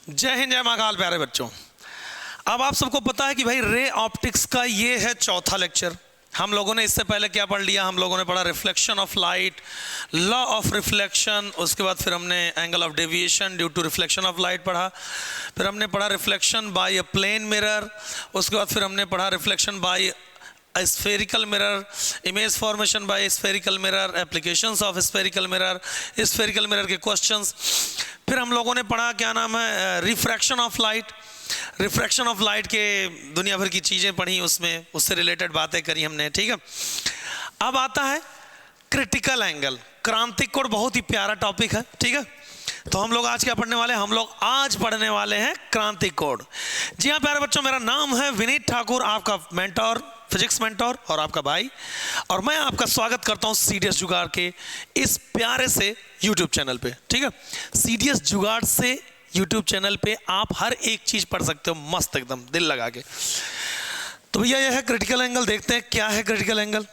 जय हिंद, जय महाकाल प्यारे बच्चों। अब आप सबको पता है कि भाई रे ऑप्टिक्स का ये है चौथा लेक्चर। हम लोगों ने इससे पहले क्या पढ़ लिया? हम लोगों ने पढ़ा reflection of light, law of reflection, उसके बाद फिर हमने angle of deviation due to reflection of light पढ़ा, फिर हमने पढ़ा reflection by a plane mirror, उसके बाद फिर हमने पढ़ा reflection by spherical mirror, image formation by spherical mirror, applications of spherical mirror, spherical mirror के क्वेश्चंस। फिर हम लोगों ने पढ़ा क्या नाम है, refraction of light, refraction of light के दुनिया भर की चीज़ें पढ़ी, उसमें उससे रिलेटेड बातें करी हमने, ठीक है। अब आता है क्रिटिकल एंगल, क्रांतिक कोण, बहुत ही प्यारा टॉपिक है, ठीक है। तो हम लोग आज क्या पढ़ने वाले हैं? हम लोग आज पढ़ने वाले हैं क्रांतिक कोण। जी हाँ प्यारे बच्चों, मेरा नाम है विनीत ठाकुर, आपका मेंटोर, फिजिक्स मेंटोर और आपका भाई, और मैं आपका स्वागत करता हूँ सीडीएस जुगाड़ के इस प्यारे से यूट्यूब चैनल पे, ठीक है। सीडीएस जुगाड़ से यूट्यूब चैनल पे आप हर एक चीज़ पढ़ सकते हो, मस्त एकदम दिल लगा के। तो भैया यह है क्रिटिकल एंगल। देखते हैं क्या है क्रिटिकल एंगल।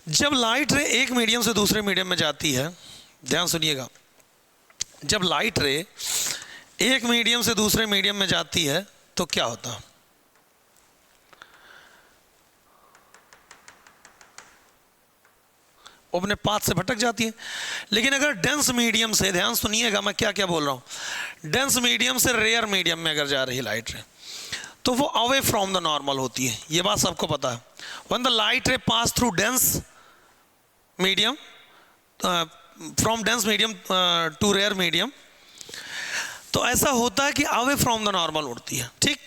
जब लाइट रे एक मीडियम से दूसरे मीडियम में जाती है, ध्यान सुनिएगा, जब लाइट रे एक मीडियम से दूसरे मीडियम में जाती है तो क्या होता है? अपने पाथ से भटक जाती है। लेकिन अगर डेंस मीडियम से, ध्यान सुनिएगा मैं क्या क्या बोल रहा हूं, डेंस मीडियम से रेयर मीडियम में अगर जा रही लाइट रे तो वो अवे फ्रॉम द नॉर्मल होती है, ये बात सबको पता है। When the light ray pass through dense medium, from dense medium to rare medium, तो ऐसा होता है कि अवे फ्रॉम द नॉर्मल उड़ती है, ठीक।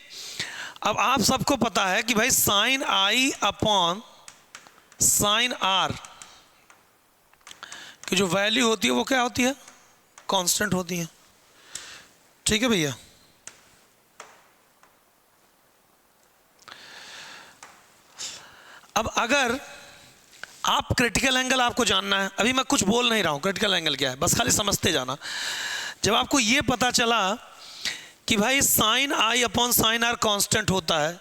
अब आप सबको पता है कि भाई sine I upon sine are की जो वैल्यू होती है वो क्या होती है? कांस्टेंट होती है, ठीक है भैया। अब अगर आप क्रिटिकल एंगल आपको जानना है, अभी मैं कुछ बोल नहीं रहा हूं क्रिटिकल एंगल क्या है, बस खाली समझते जाना। जब आपको ये पता चला कि भाई sine I upon sine r constant होता है,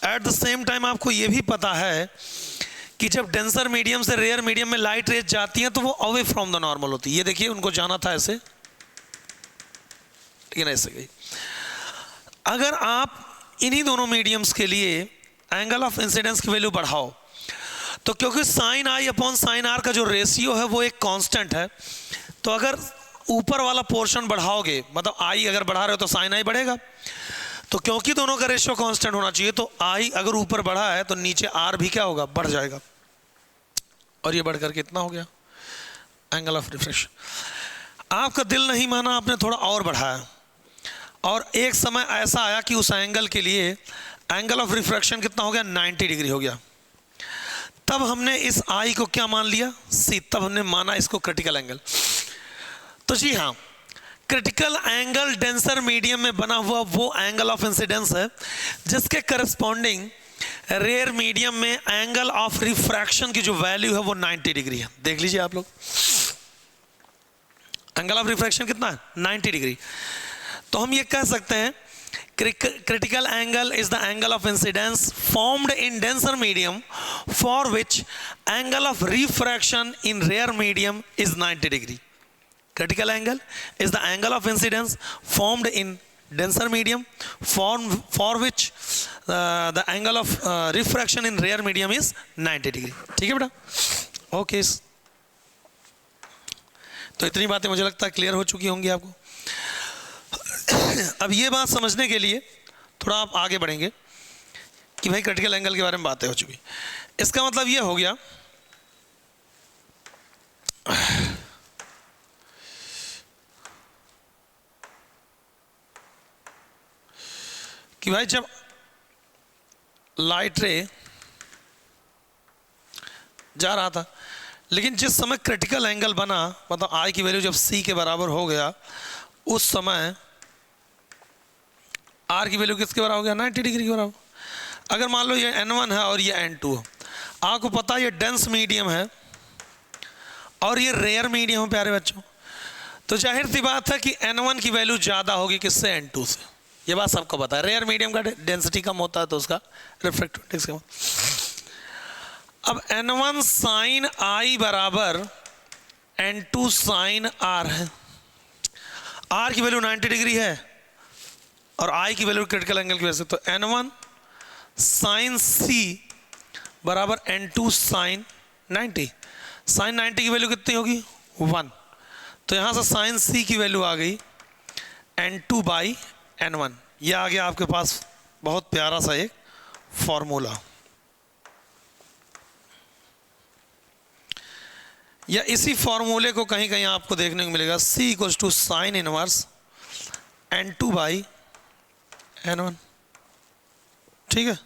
एट द सेम टाइम आपको ये भी पता है कि जब डेंसर मीडियम से रेयर मीडियम में लाइट रेज जाती हैं तो वो अवे फ्रॉम द नॉर्मल होती है। ये देखिए, उनको जाना था ऐसे, लेकिन ऐसे गई। अगर आप इन्हीं दोनों मीडियम्स के लिए एंगल ऑफ इंसिडेंस की वैल्यू बढ़ाओ तो क्योंकि sine I upon sine r का जो रेशियो है वो एक कांस्टेंट है, तो अगर ऊपर वाला पोर्शन बढ़ाओगे, मतलब आई अगर बढ़ा रहे हो तो साइन आई बढ़ेगा, तो क्योंकि दोनों का रेशियो कांस्टेंट होना चाहिए तो आई अगर ऊपर बढ़ा है तो नीचे आर भी क्या होगा? बढ़ जाएगा, और ये बढ़कर कितना हो गया? Angle of refraction. आपका दिल नहीं माना, आपने थोड़ा और बढ़ाया, और एक समय ऐसा आया कि उस एंगल के लिए एंगल ऑफ रिफ्रैक्शन कितना हो गया? 90 डिग्री हो गया। तब हमने इस आई को क्या मान लिया? सी। तब हमने माना इसको क्रिटिकल एंगल। तो जी हाँ, क्रिटिकल एंगल डेंसर मीडियम में बना हुआ वो एंगल ऑफ इंसिडेंस है जिसके करस्पॉन्डिंग रेयर मीडियम में एंगल ऑफ रिफ्रैक्शन की जो वैल्यू है वो 90 डिग्री है। देख लीजिए आप लोग, एंगल ऑफ रिफ्रैक्शन कितना है? 90 डिग्री। तो हम ये कह सकते हैं critical angle is the angle of incidence formed in denser medium for which angle of refraction in rare medium is 90 degree. Critical angle is the angle of incidence formed in denser medium for which the angle of refraction in rare medium is 90 degree. ठीक है बेटा? Okay, तो इतनी बातें मुझे लगता है clear हो चुकी होंगी आपको। अब ये बात समझने के लिए थोड़ा आप आगे बढ़ेंगे कि भाई क्रिटिकल एंगल के बारे में बातें हो चुकी, इसका मतलब ये हो गया कि भाई जब लाइट रे जा रहा था, लेकिन जिस समय क्रिटिकल एंगल बना, मतलब आई की वैल्यू जब सी के बराबर हो गया, उस समय आर की वैल्यू किसके बराबर हो गया? 90 डिग्री के बराबर। अगर मान लो ये N1 है और ये N2 है, आपको पता है ये डेंस मीडियम है और ये रेयर मीडियम है प्यारे बच्चों, तो जाहिर सी बात है कि N1 की वैल्यू ज़्यादा होगी किससे? N2 से। ये बात सबको पता है। रेयर मीडियम का डेंसिटी कम होता है तो उसका रिफ्रैक्टिव इंडेक्स कम। अब N1 साइन आई बराबर N2 साइन आर है। आर की वैल्यू 90 डिग्री है और आई की वैल्यू क्रिटिकल एंगल की वजह से, तो N1 साइन सी बराबर N2 साइन 90। साइन 90 की वैल्यू कितनी होगी 1, तो यहाँ से साइन सी की वैल्यू आ गई N2 बाई N1। यह आ गया आपके पास बहुत प्यारा सा एक फॉर्मूला। या इसी फॉर्मूले को कहीं कहीं आपको देखने को मिलेगा C equals to sine inverse N2 by N1। ठीक है,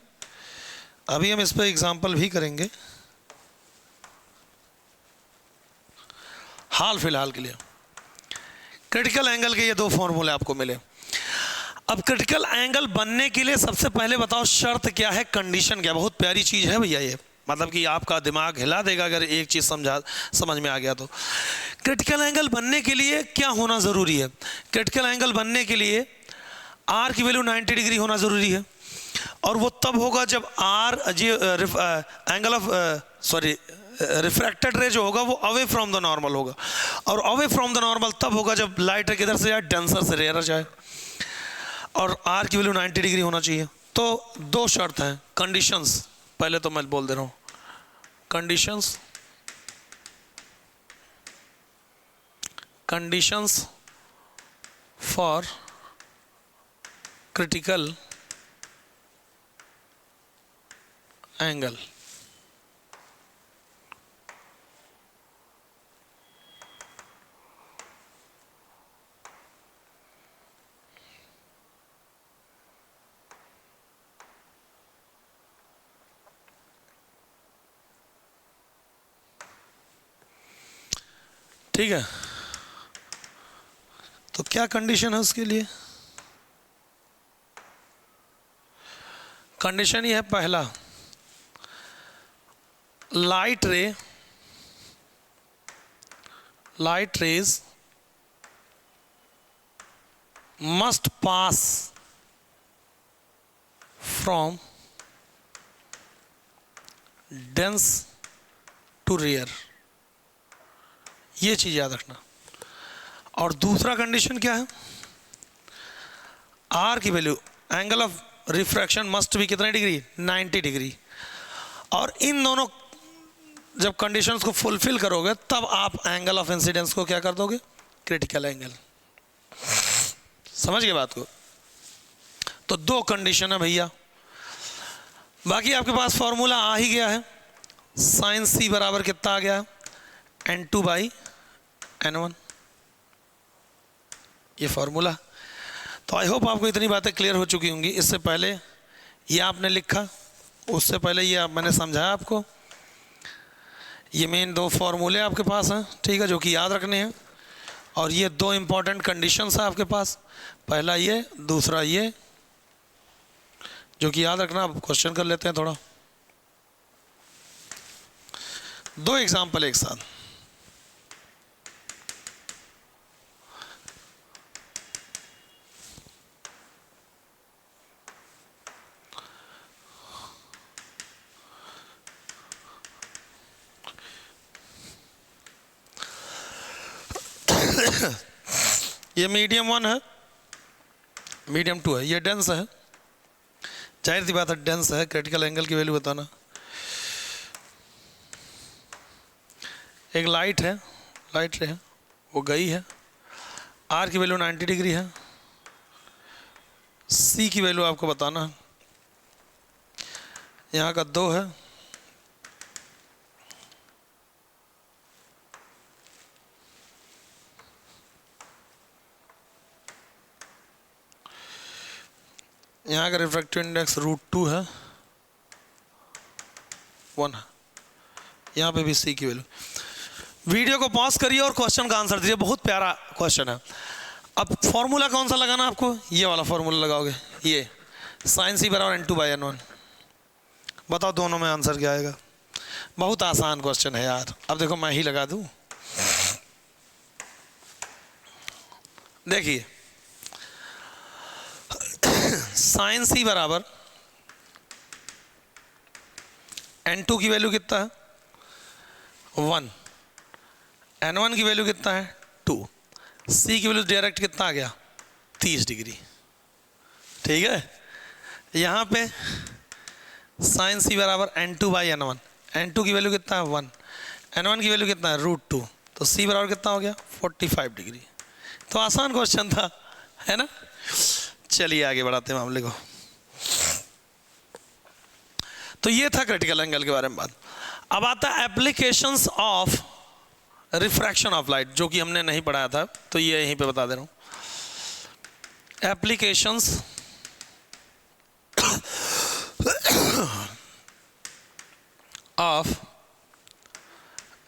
अभी हम इस पर एग्जाम्पल भी करेंगे हाल फिलहाल के लिए। क्रिटिकल एंगल के ये दो फॉर्मूले आपको मिले। अब क्रिटिकल एंगल बनने के लिए सबसे पहले बताओ शर्त क्या है, कंडीशन क्या। बहुत प्यारी चीज़ है भैया ये, मतलब कि आपका दिमाग हिला देगा अगर एक चीज़ समझ में आ गया तो। क्रिटिकल एंगल बनने के लिए क्या होना ज़रूरी है? क्रिटिकल एंगल बनने के लिए आर की वैल्यू 90 डिग्री होना ज़रूरी है, और वो तब होगा जब आर एंगल ऑफ रिफ्रैक्टेड रे जो होगा वो अवे फ्रॉम द नॉर्मल होगा, और अवे फ्रॉम द नॉर्मल तब होगा जब लाइट किधर से जाए, डेंसर से रेयर जाए, और आर की वैल्यू 90 डिग्री होना चाहिए। तो दो शर्त हैं, कंडीशंस, पहले तो मैं बोल दे रहा हूँ कंडीशंस फॉर क्रिटिकल एंगल। ठीक है, तो क्या कंडीशन है उसके लिए? कंडीशन ये है, पहला, light rays must pass from dense to rare, ये चीज याद रखना। और दूसरा कंडीशन क्या है, आर की value, angle of refraction must भी कितने डिग्री, 90 डिग्री। और इन दोनों जब कंडीशंस को फुलफिल करोगे तब आप एंगल ऑफ इंसिडेंस को क्या कर दोगे, क्रिटिकल एंगल। समझ गए बात को? तो दो कंडीशन है भैया, बाकी आपके पास फॉर्मूला आ ही गया है। साइन सी बराबर कितना आ गया, N2 बाई N1, ये फॉर्मूला। तो आई होप आपको इतनी बातें क्लियर हो चुकी होंगी। इससे पहले ये आपने लिखा, उससे पहले ये मैंने समझाया आपको। ये मेन दो फॉर्मूले आपके पास हैं, ठीक है, जो कि याद रखने हैं। और ये दो इंपॉर्टेंट कंडीशंस हैं आपके पास, पहला ये, दूसरा ये, जो कि याद रखना। अब क्वेश्चन कर लेते हैं थोड़ा, दो एग्जाम्पल एक साथ। ये मीडियम 1 है, मीडियम 2 है, ये डेंस है। जाहिर सी बात है डेंस है, क्रिटिकल एंगल की वैल्यू बताना। एक लाइट है, लाइट रे है, वो गई है, आर की वैल्यू 90 डिग्री है, सी की वैल्यू आपको बताना है। यहाँ का 2 है, यहाँ का रिफ्रैक्टिव इंडेक्स √2 है, 1 है, यहाँ पे भी सी की वैल्यू। वीडियो को पॉज करिए और क्वेश्चन का आंसर दीजिए, बहुत प्यारा क्वेश्चन है। अब फॉर्मूला कौन सा लगाना आपको, ये वाला फॉर्मूला लगाओगे, ये साइन सी बराबर N2 बाई N1। बताओ दोनों में आंसर क्या आएगा? बहुत आसान क्वेश्चन है यार। अब देखो मैं ही लगा दूं, देखिए साइन सी बराबर N2 की वैल्यू कितना है 1, N1 की वैल्यू कितना है 2। सी की वैल्यू डायरेक्ट कितना आ गया 30 डिग्री। ठीक है, यहाँ पे साइन सी बराबर n2/n1, n2 की वैल्यू कितना है 1, n1 की वैल्यू कितना है √2, तो सी बराबर कितना हो गया 45 डिग्री। तो आसान क्वेश्चन था, है ना। चलिए आगे बढ़ाते हैं मामले को। तो ये था क्रिटिकल एंगल के बारे में बात। अब आता है applications of refraction of light, जो कि हमने नहीं पढ़ाया था, तो ये यहीं पे बता दे रहा हूं। Applications of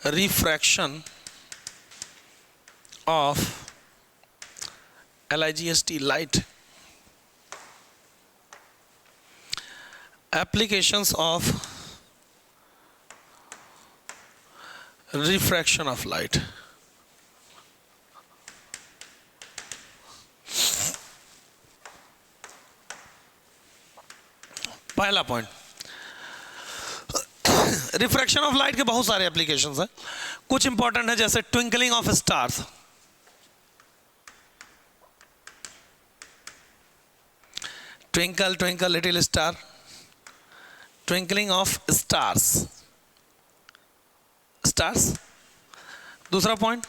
refraction of LIGST light, applications of refraction of light। पहला पॉइंट, रिफ्रैक्शन ऑफ लाइट के बहुत सारे एप्लीकेशंस हैं, कुछ इंपॉर्टेंट है जैसे twinkling of stars. Twinkle twinkle little star, twinkling of stars, stars. दूसरा point,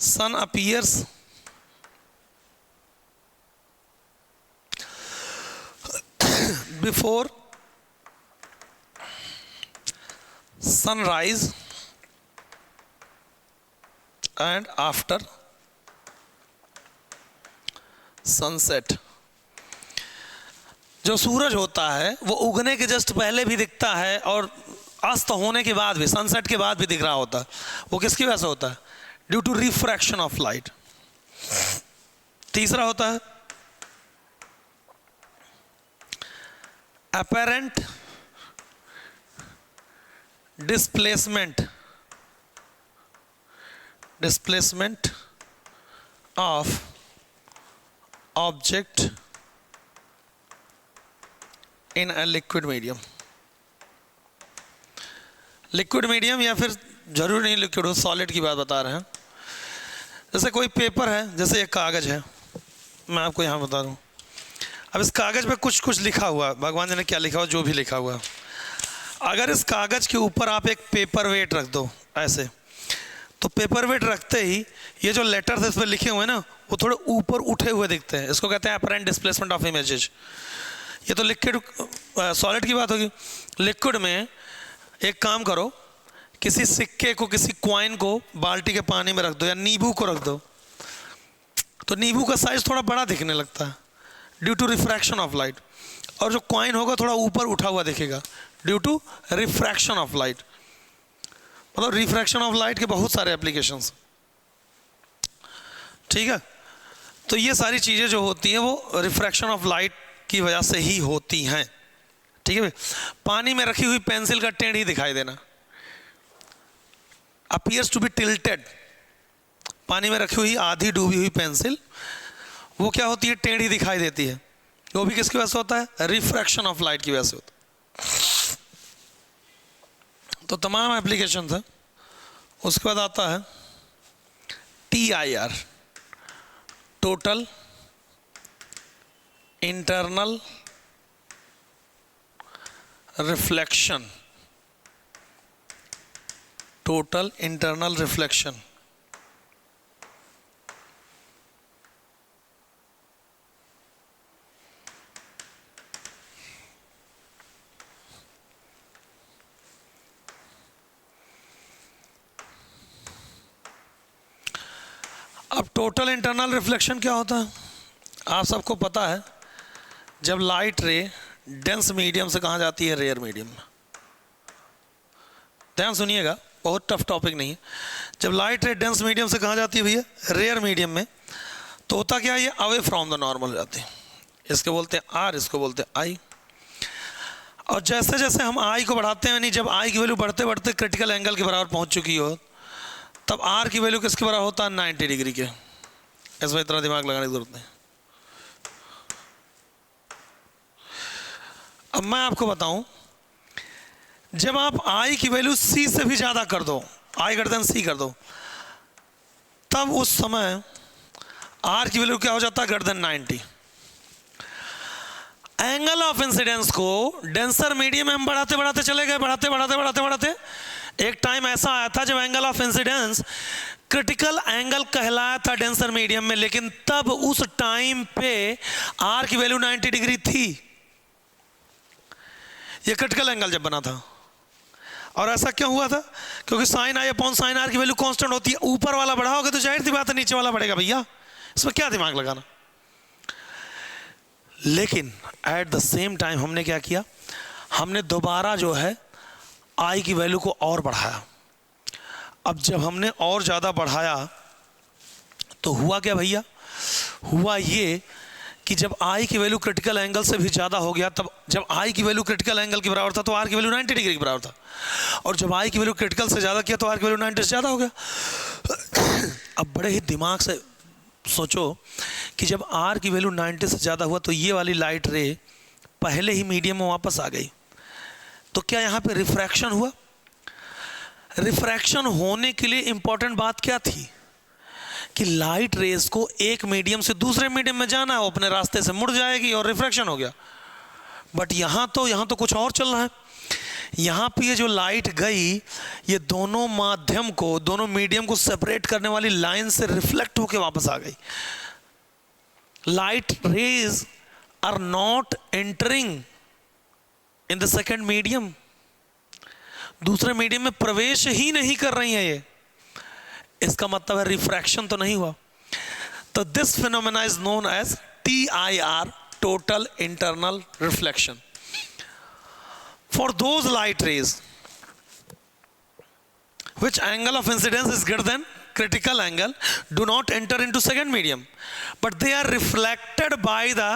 sun appears before sunrise and after sunset. जो सूरज होता है वो उगने के जस्ट पहले भी दिखता है और अस्त होने के बाद भी, सनसेट के बाद भी दिख रहा होता है। वो किसकी वजह से होता है? Due to refraction of light. तीसरा होता है apparent displacement of object in a liquid medium. Liquid medium या फिर जरूरी नहीं लिक्विड हो, सॉलिड की बात बता रहे हैं। जैसे कोई पेपर है, जैसे एक कागज है, मैं आपको यहाँ बता दूँ। अब इस कागज पे कुछ कुछ लिखा हुआ है, भगवान ने क्या लिखा हो, जो भी लिखा हुआ है। अगर इस कागज के ऊपर आप एक पेपर वेट रख दो ऐसे, तो पेपर वेट रखते ही ये जो लेटर्स इस पर लिखे हुए हैं ना, वो थोड़े ऊपर उठे हुए दिखते हैं। इसको कहते हैं अपैरेंट डिस्प्लेसमेंट ऑफ इमेजेस। ये तो लिक्विड सॉलिड की बात होगी। लिक्विड में एक काम करो, किसी सिक्के को, किसी क्वाइन को बाल्टी के पानी में रख दो या नींबू को रख दो, तो नींबू का साइज थोड़ा बड़ा दिखने लगता है due to refraction of light, और जो क्वाइन होगा थोड़ा ऊपर उठा हुआ दिखेगा due to refraction of light. मतलब रिफ्रैक्शन ऑफ लाइट के बहुत सारे एप्लीकेशंस, ठीक है। तो ये सारी चीज़ें जो होती हैं वो रिफ्रैक्शन ऑफ लाइट की वजह से ही होती हैं, ठीक है। पानी में रखी हुई पेंसिल का टेढ़ी दिखाई देना, अपीयर्स टू बी टिल्टेड। पानी में रखी हुई आधी डूबी हुई पेंसिल वो क्या होती है, टेढ़ी दिखाई देती है। वो भी किसकी वजह से होता है? रिफ्रैक्शन ऑफ लाइट की वजह से होता है। तो तमाम एप्लीकेशन है। उसके बाद आता है TIR, total internal reflection. Total internal reflection, अब टोटल इंटरनल रिफ्लेक्शन क्या होता है? आप सबको पता है, जब लाइट रे डेंस मीडियम से कहाँ जाती है? रेयर मीडियम में। ध्यान सुनिएगा, बहुत टफ टॉपिक नहीं है। जब लाइट रे डेंस मीडियम से कहाँ जाती है भैया? रेयर मीडियम में। तो होता क्या है, ये अवे फ्रॉम द नॉर्मल जाती है। इसके बोलते हैं R, इसको बोलते हैं I। और जैसे जैसे हम I को बढ़ाते हैं, यानी जब I की वैल्यू बढ़ते बढ़ते क्रिटिकल एंगल के बराबर पहुंच चुकी हो, तब R की वैल्यू किसके बराबर होता है? 90 डिग्री के। इसमें इतना दिमाग लगाने की जरूरत नहीं। अब मैं आपको बताऊं, जब आप I की वैल्यू C से भी ज़्यादा कर दो, आई ग्रेटर देन सी कर दो, तब उस समय आर की वैल्यू क्या हो जाता है, greater than 90। Angle of incidence को डेंसर मीडियम में हम बढ़ाते बढ़ाते चले गए, बढ़ाते बढ़ाते बढ़ाते बढ़ाते एक टाइम ऐसा आया था जब angle of incidence critical angle कहलाया था डेंसर मीडियम में, लेकिन तब उस टाइम पे आर की वैल्यू 90 डिग्री थी। ये क्रिटिकल एंगल जब बना था, और ऐसा क्यों हुआ था, क्योंकि sine I upon sine are की वैल्यू कांस्टेंट होती है। ऊपर वाला बढ़ा होगा तो जाहिर सी बात है नीचे वाला बढ़ेगा भैया, इसमें क्या दिमाग लगाना। लेकिन एट द सेम टाइम हमने क्या किया, हमने दोबारा जो है आई की वैल्यू को और बढ़ाया। अब जब हमने और ज़्यादा बढ़ाया तो हुआ क्या भैया, हुआ ये कि जब आई की वैल्यू क्रिटिकल एंगल से भी ज़्यादा हो गया, तब जब आई की वैल्यू क्रिटिकल एंगल के बराबर था तो आर की वैल्यू 90 डिग्री के बराबर था, और जब आई की वैल्यू क्रिटिकल से ज़्यादा किया तो आर की वैल्यू 90 से ज़्यादा हो गया। अब बड़े ही दिमाग से सोचो कि जब आर की वैल्यू 90 से ज़्यादा हुआ तो ये वाली लाइट रे पहले ही मीडियम में वापस आ गई, तो क्या यहाँ पे रिफ्रैक्शन हुआ। रिफ्रैक्शन होने के लिए इंपॉर्टेंट बात क्या थी कि लाइट रेस को एक मीडियम से दूसरे मीडियम में जाना है, वो अपने रास्ते से मुड़ जाएगी और रिफ्रैक्शन हो गया। बट यहाँ तो कुछ और चल रहा है। यहाँ पे ये जो लाइट गई, ये दोनों माध्यम को, दोनों मीडियम को सेपरेट करने वाली लाइन से रिफ्लेक्ट होकर वापस आ गई। Light rays are not entering in the second medium, दूसरे मीडियम में प्रवेश ही नहीं कर रही है ये, इसका मतलब है रिफ्रैक्शन तो नहीं हुआ। तो this phenomena is known as TIR, total internal reflection. For those light rays which angle of incidence is greater than critical angle do not enter into second medium, but they are reflected by the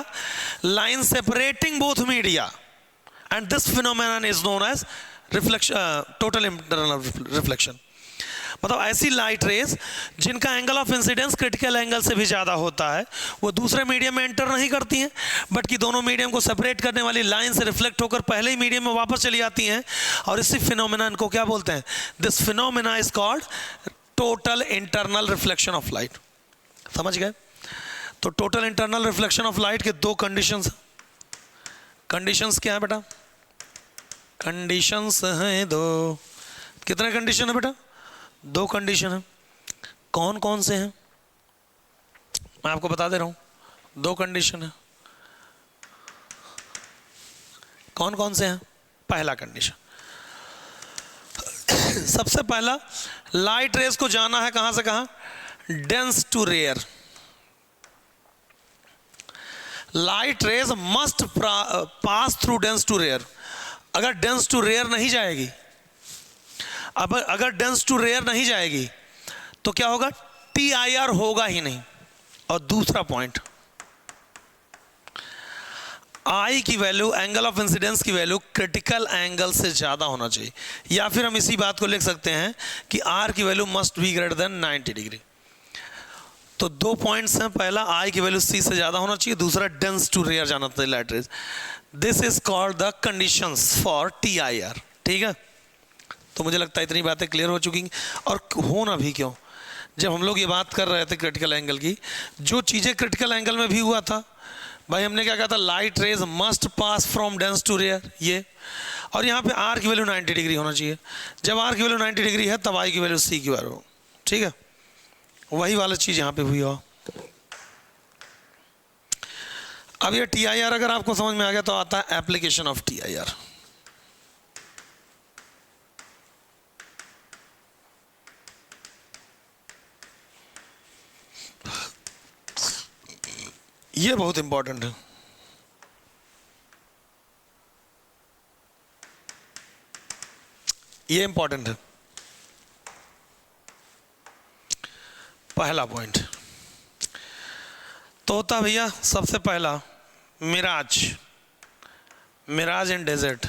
line separating both media, and this phenomenon is known as reflection, total internal reflection। मतलब ऐसी light rays जिनका angle of incidence critical angle से भी ज़्यादा होता है, वो दूसरे मीडियम में एंटर नहीं करती हैं, बट कि दोनों मीडियम को सेपरेट करने वाली लाइन से रिफ्लेक्ट होकर पहले ही मीडियम में वापस चली आती हैं, और इसी फिनोमेना को क्या बोलते हैं, this phenomena is called total internal reflection of light. समझ गए। तो total internal reflection of light के दो कंडीशंस। कंडीशंस क्या है बेटा, कंडीशंस हैं दो। कितने कंडीशन है बेटा, दो कंडीशन है। कौन कौन से हैं, मैं आपको बता दे रहा हूं। दो कंडीशन है, कौन कौन से हैं। पहला कंडीशन, सबसे पहला, लाइट रेस को जाना है कहां से कहां, dense to rare. Light rays must pass through dense to rare. अगर डेंस टू रेयर नहीं जाएगी, अब अगर डेंस टू रेयर नहीं जाएगी तो क्या होगा, TIR होगा ही नहीं। और दूसरा पॉइंट, आई की वैल्यू, एंगल ऑफ इंसिडेंस की वैल्यू क्रिटिकल एंगल से ज्यादा होना चाहिए, या फिर हम इसी बात को लिख सकते हैं कि आर की value must be greater than 90 degree. तो दो पॉइंट्स हैं, पहला आई की वैल्यू सी से ज्यादा होना चाहिए, दूसरा डेंस टू रेयर जाना चाहिए light rays. This is called the conditions for TIR। ठीक है, तो मुझे लगता है इतनी बातें क्लियर हो चुकी हैं। और होना भी क्यों, जब हम लोग ये बात कर रहे थे क्रिटिकल एंगल की, जो चीज़ें क्रिटिकल एंगल में भी हुआ था भाई, हमने क्या कहा था, light rays must pass from dense to rare, ये। और यहाँ पे आर की वैल्यू 90 डिग्री होना चाहिए। जब आर की वैल्यू 90 डिग्री है तब आई की वैल्यू सी की वैल्यू। ठीक है, वही वाला चीज़ यहाँ पे हुई हो। अब ये TIR अगर आपको समझ में आ गया तो आता है एप्लीकेशन ऑफ TIR। ये बहुत इंपॉर्टेंट है। ये इंपॉर्टेंट है। पहला पॉइंट तो होता भैया, सबसे पहला मिराज, मिराज इन डेजर्ट।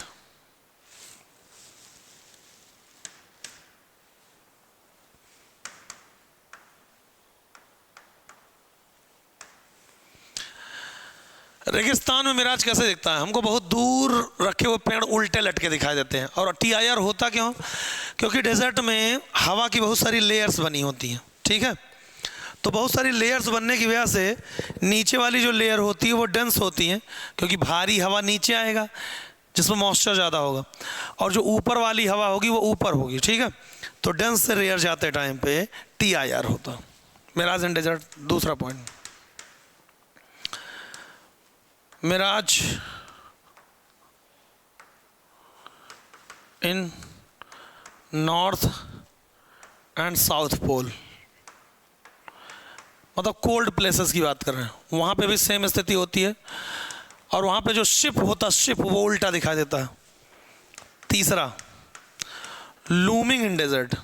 रेगिस्तान में मिराज कैसे दिखता है, हमको बहुत दूर रखे हुए पेड़ उल्टे लटके दिखाई देते हैं। और TIR होता क्यों, क्योंकि डेजर्ट में हवा की बहुत सारी लेयर्स बनी होती हैं, ठीक है। तो बहुत सारी लेयर्स बनने की वजह से नीचे वाली जो लेयर होती है वो डेंस होती हैं, क्योंकि भारी हवा नीचे आएगा जिसमें मॉइस्चर ज़्यादा होगा, और जो ऊपर वाली हवा होगी वो ऊपर होगी, ठीक है। तो डेंस से लेयर जाते टाइम पे TIR होता। Mirage and desert. दूसरा point, mirage in north and south pole, मतलब कोल्ड प्लेसेस की बात कर रहे हैं, वहाँ पे भी सेम स्थिति होती है, और वहाँ पे जो शिप होता है, शिप वो उल्टा दिखाई देता है। तीसरा, लूमिंग इन डेजर्ट,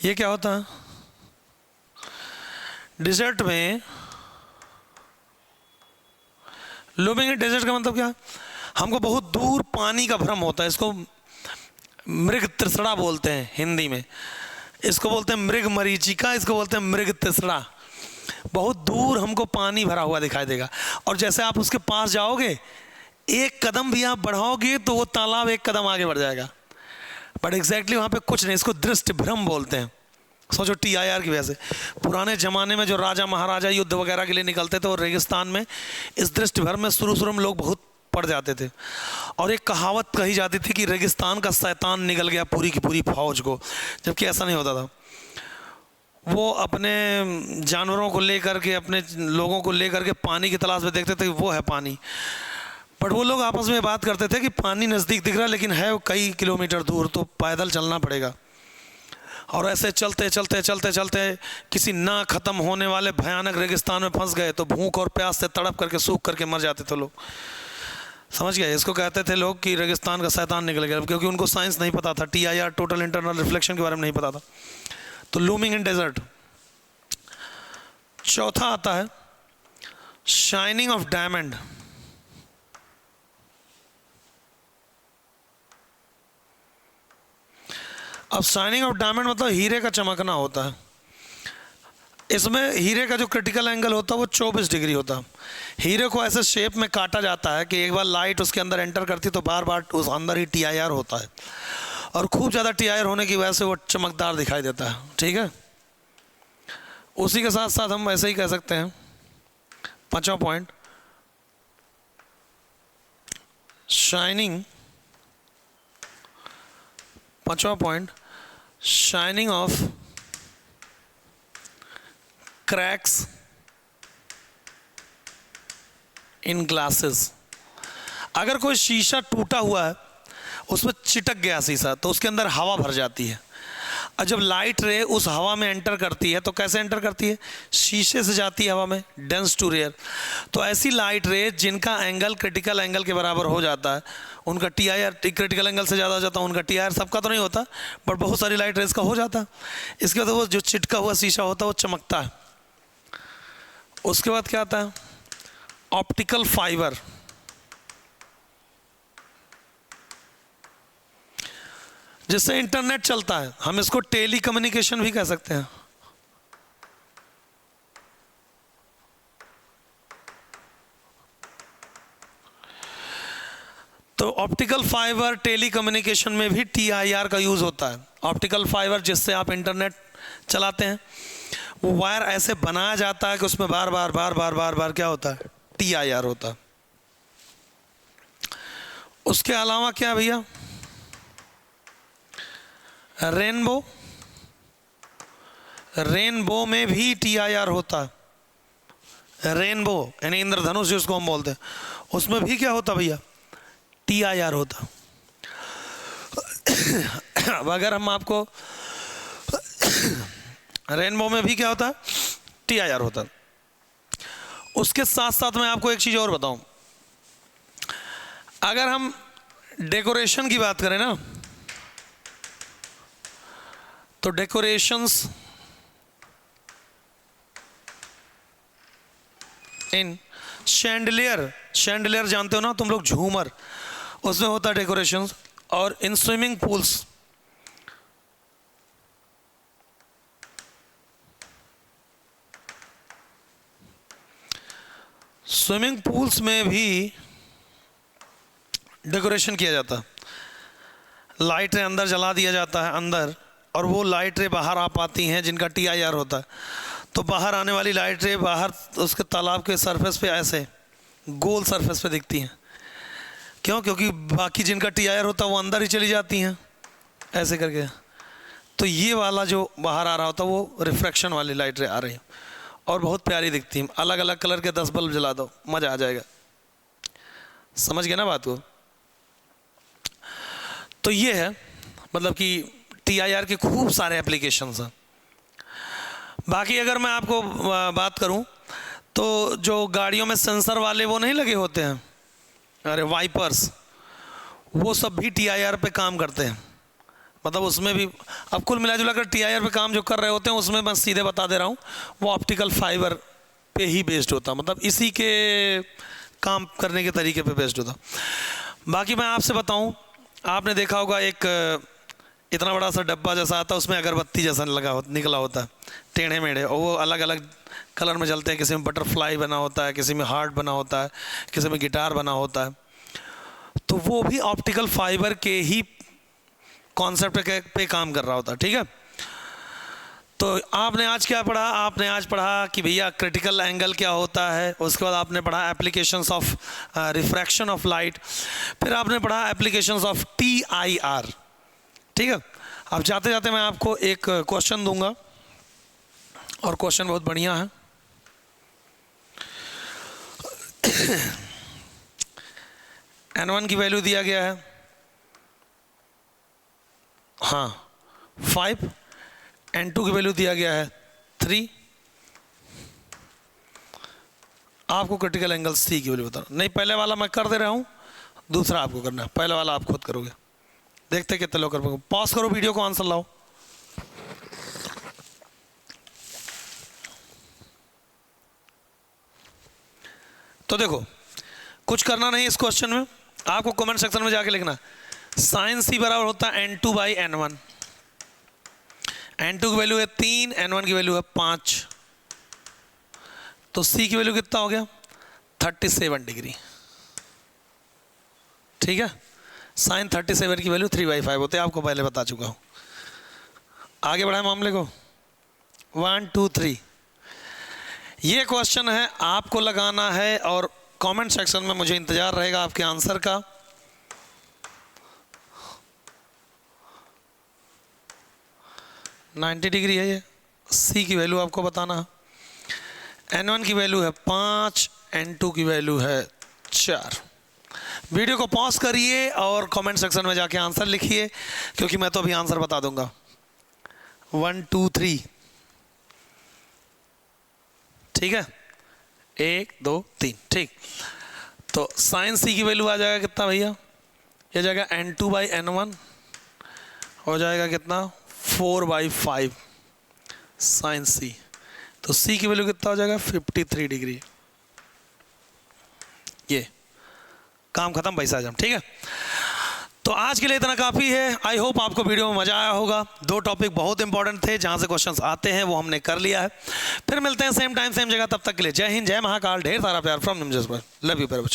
ये क्या होता है? डेजर्ट में लूमिंग इन डेजर्ट का मतलब क्या है? हमको बहुत दूर पानी का भ्रम होता है, इसको मृग तृष्णा बोलते हैं हिंदी में, इसको बोलते हैं मृग मरीचिका, इसको बोलते हैं मृग तृष्णा। बहुत दूर हमको पानी भरा हुआ दिखाई देगा, और जैसे आप उसके पास जाओगे, एक कदम भी आप बढ़ाओगे तो वो तालाब एक कदम आगे बढ़ जाएगा, बट एग्जैक्टली वहाँ पे कुछ नहीं। इसको दृष्टि भ्रम बोलते हैं। सोचो TIR की वजह से पुराने ज़माने में जो राजा महाराजा युद्ध वगैरह के लिए निकलते थे और रेगिस्तान में, इस दृष्टि भ्रम में शुरू में लोग बहुत पड़ जाते थे, और एक कहावत कही जाती थी कि रेगिस्तान का शैतान निकल गया पूरी की पूरी फौज को, जबकि ऐसा नहीं होता था। वो अपने जानवरों को लेकर के, अपने लोगों को लेकर के पानी की तलाश में देखते थे, वो है पानी, बट वो लोग आपस में बात करते थे कि पानी नज़दीक दिख रहा है लेकिन है कई किलोमीटर दूर, तो पैदल चलना पड़ेगा। और ऐसे चलते चलते चलते चलते किसी ना ख़त्म होने वाले भयानक रेगिस्तान में फंस गए, तो भूख और प्यास से तड़प करके सूख करके मर जाते थे लोग। समझ गए? इसको कहते थे लोग कि रेगिस्तान का शैतान निकल गया, क्योंकि उनको साइंस नहीं पता था, TIR टोटल इंटरनल रिफ्लेक्शन के बारे में नहीं पता था। तो लूमिंग इन डेजर्ट। चौथा आता है शाइनिंग ऑफ डायमंड। अब शाइनिंग ऑफ डायमंड मतलब हीरे का चमकना होता है। इसमें हीरे का जो क्रिटिकल एंगल होता है वो 24 डिग्री होता है। हीरे को ऐसे शेप में काटा जाता है कि एक बार लाइट उसके अंदर एंटर करती है तो बार बार उस अंदर ही TIR होता है, और खूब ज़्यादा TIR होने की वजह से वो चमकदार दिखाई देता है, ठीक है। उसी के साथ साथ हम ऐसे ही कह सकते हैं, पांचवा point, shining of cracks in glasses. अगर कोई शीशा टूटा हुआ है, उसमें चिटक गया शीशा, तो उसके अंदर हवा भर जाती है, और जब लाइट रे उस हवा में एंटर करती है तो कैसे एंटर करती है? शीशे से जाती है हवा में, डेंस टू रेयर। तो ऐसी लाइट रे जिनका एंगल क्रिटिकल एंगल के बराबर हो जाता है, उनका TIR क्रिटिकल एंगल से ज़्यादा हो जाता है, उनका TIR सबका तो नहीं होता, बट बहुत सारी लाइट रेस का हो जाता है। इसके बाद वो जो चिटका हुआ शीशा होता है वो चमकता है। उसके बाद क्या आता है? Optical fibre. जिससे इंटरनेट चलता है, हम इसको टेली कम्युनिकेशन भी कह सकते हैं। तो ऑप्टिकल फाइबर टेली कम्युनिकेशन में भी TIR का यूज होता है। ऑप्टिकल फाइबर जिससे आप इंटरनेट चलाते हैं, वो वायर ऐसे बनाया जाता है कि उसमें बार बार बार बार बार बार क्या होता है? TIR होता है। उसके अलावा क्या भैया? रेनबो में भी TIR होता है। रेनबो यानी इंद्रधनुष जिसको हम बोलते हैं, उसमें भी क्या होता भैया? TIR होता। अब अगर हम आपको रेनबो में भी क्या होता है? TIR होता है। उसके साथ साथ मैं आपको एक चीज और बताऊं, अगर हम डेकोरेशन की बात करें ना, तो डेकोरेशंस इन शैंडलियर जानते हो ना तुम लोग, झूमर, उसमें होता है डेकोरेशंस। और इन स्विमिंग पूल्स, में भी डेकोरेशन किया जाता है। लाइट रे अंदर जला दिया जाता है अंदर, और वो लाइट रे बाहर आ पाती हैं जिनका TIR होता है। तो बाहर आने वाली लाइट रे बाहर उसके तालाब के सरफेस पे ऐसे गोल सरफेस पे दिखती हैं। क्यों? क्योंकि बाकी जिनका TIR होता है वो अंदर ही चली जाती हैं ऐसे करके। तो ये वाला जो बाहर आ रहा होता है वो रिफ्रैक्शन वाली लाइट रे आ रही है और बहुत प्यारी दिखती है। अलग अलग कलर के 10 बल्ब जला दो, मज़ा आ जाएगा। समझ गए ना बात को? तो ये है मतलब कि TIR के खूब सारे एप्लीकेशंस हैं। बाकी अगर मैं आपको बात करूं तो जो गाड़ियों में सेंसर वाले वो नहीं लगे होते हैं, अरे वाइपर्स, वो सब भी TIR पे काम करते हैं। मतलब उसमें भी अब कुल मिला जुला कर TIR पे काम जो कर रहे होते हैं उसमें मैं सीधे बता दे रहा हूँ वो ऑप्टिकल फाइबर पे ही बेस्ड होता है, मतलब इसी के काम करने के तरीके पे बेस्ड होता। बाकी मैं आपसे बताऊँ, आपने देखा होगा एक इतना बड़ा सा डब्बा जैसा आता है, उसमें अगरबत्ती जैसा निकला होता है टेढ़े मेढ़े, और वो अलग अलग कलर में जलते हैं। किसी में बटरफ्लाई बना होता है, किसी में हार्ट बना होता है, किसी में गिटार बना होता है। तो वो भी ऑप्टिकल फाइबर के ही कॉन्सेप्ट पे काम कर रहा होता है। ठीक है, तो आपने आज क्या पढ़ा? आपने आज पढ़ा कि भैया क्रिटिकल एंगल क्या होता है, उसके बाद आपने पढ़ा applications of refraction of light, फिर आपने पढ़ा एप्लीकेशंस ऑफ TIR। ठीक है, अब जाते जाते मैं आपको एक क्वेश्चन दूंगा और क्वेश्चन बहुत बढ़िया है। N1 की वैल्यू दिया गया है, हाँ 5, N2 की वैल्यू दिया गया है 3। आपको क्रिटिकल एंगल C की वैल्यू बताना। नहीं, पहले वाला मैं कर दे रहा हूँ, दूसरा आपको करना है। पहले वाला आप खुद करोगे, देखते कितने लोग कर पाएंगे। पॉज करो वीडियो को, आंसर लाओ। तो देखो, कुछ करना नहीं इस क्वेश्चन में, आपको कमेंट सेक्शन में जाके लिखना साइन C बराबर होता है N2/N1। N2 की वैल्यू है 3, N1 की वैल्यू है 5, तो C की वैल्यू कितना हो गया? 37 डिग्री। ठीक है, साइन 37 की वैल्यू 3/5 होते हैं, आपको पहले बता चुका हूँ। आगे बढ़ाए मामले को, 1 2 3। ये क्वेश्चन है, आपको लगाना है और कमेंट सेक्शन में मुझे इंतजार रहेगा आपके आंसर का। $90 डिग्री है ये। C की वैल्यू आपको बताना है। N1 की वैल्यू है 5, N2 की वैल्यू है 4। वीडियो को पॉज करिए और कमेंट सेक्शन में जाके आंसर लिखिए, क्योंकि मैं तो अभी आंसर बता दूंगा। 1 2 3। ठीक है, 1 2 3। ठीक, तो साइन C की वैल्यू आ जाएगा कितना भैया? ये जाएगा N2/N1, हो जाएगा कितना? 4/5 साइन C। तो C की वैल्यू कितना हो जाएगा? 53 डिग्री। ये काम खत्म भाई साहब। ठीक है, तो आज के लिए इतना काफ़ी है। आई होप आपको वीडियो में मज़ा आया होगा। 2 टॉपिक बहुत इंपॉर्टेंट थे, जहाँ से क्वेश्चंस आते हैं वो हमने कर लिया है। फिर मिलते हैं सेम टाइम सेम जगह, तब तक के लिए जय हिंद, जय महाकाल, ढेर सारा प्यार फ्रॉम निमजस पर। लव यू प्यारे बच्चों।